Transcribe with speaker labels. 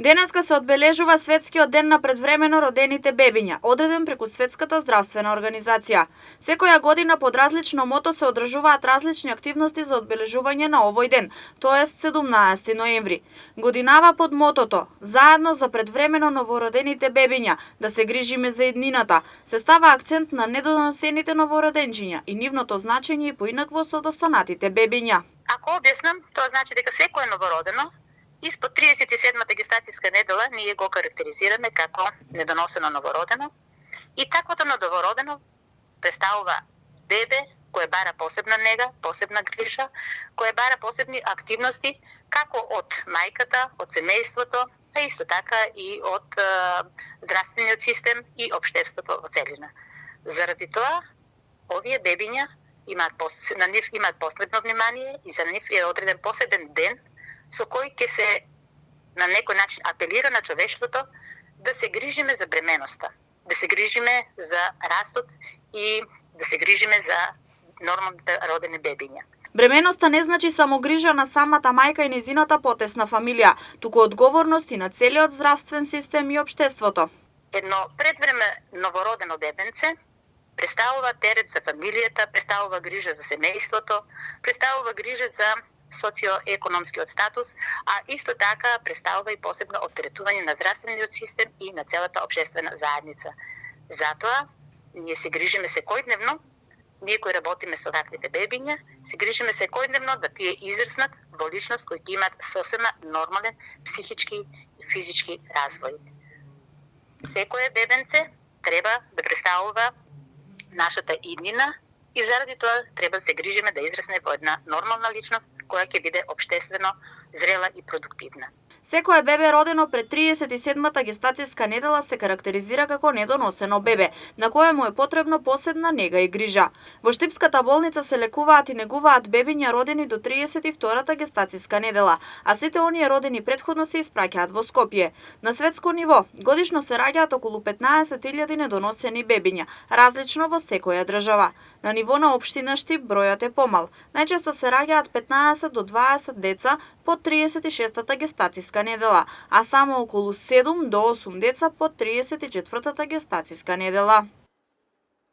Speaker 1: Денеска се одбележува Светскиот ден на предвремено родените бебиња, одреден преку Светската здравствена организација. Секоја година под различно мото се одржуваат различни активности за одбележување на овој ден, тоест 17 ноември. Годинава под мотото "Заедно за предвремено новородените бебиња, да се грижиме за иднината", се става акцент на недоносените новороденчиња и нивното значење и поинакво со останатите бебиња.
Speaker 2: Ако објаснам, тоа значи дека секое новородено испод 37-та гестацијска недела ние го карактеризираме како недоносено новородено и таквото новородено представува бебе кое бара посебна нега, посебна грижа, кое бара посебни активности како од мајката, од семејството, а исто така и од здравствениот систем и општеството во целина. Заради тоа, овие бебиња на нив имаат посебно внимание и за нив е одреден посебен ден со кој ќе се на некој начин апелира на човештвото да се грижиме за бременоста, да се грижиме за растот и да се грижиме за нормалните родени бебиња.
Speaker 1: Бременоста не значи само грижа на самата мајка и незината потесна фамилија, туку одговорност и на целиот здравствен систем и општеството.
Speaker 2: Едно предвреме новородено бебенце представува терет за фамилијата, представува грижа за семејството, представува грижа за социоекономскиот статус, а исто така представува и посебно оптеретување на здравствениот систем и на целата општествена заедница. Затоа, ние се грижиме секојдневно, ние кои работиме со ваквите бебиња, се грижиме секојдневно да тие израснат во личност кои ќе имаат сосема нормален психички и физички развој. Секое бебенце треба да представува нашата иднина и заради тоа треба да се грижиме да израсне во една нормална личност која ќе биде општествено зрела и продуктивна.
Speaker 1: Секое бебе родено пред 37-та гестацијска недела се карактеризира како недоносено бебе, на кое му е потребно посебна нега и грижа. Во Штипската болница се лекуваат и негуваат бебиња родени до 32-та гестацијска недела, а сите оние родени претходно се испраќаат во Скопје. На светско ниво, годишно се раѓаат околу 15.000 недоносени бебиња, различно во секоја држава. На ниво на општина Штип бројот е помал. Најчесто се раѓаат 15 до 20 деца под 36-та гестацијска недела, а само околу 7 до 8 деца под 34-та гестацијска недела.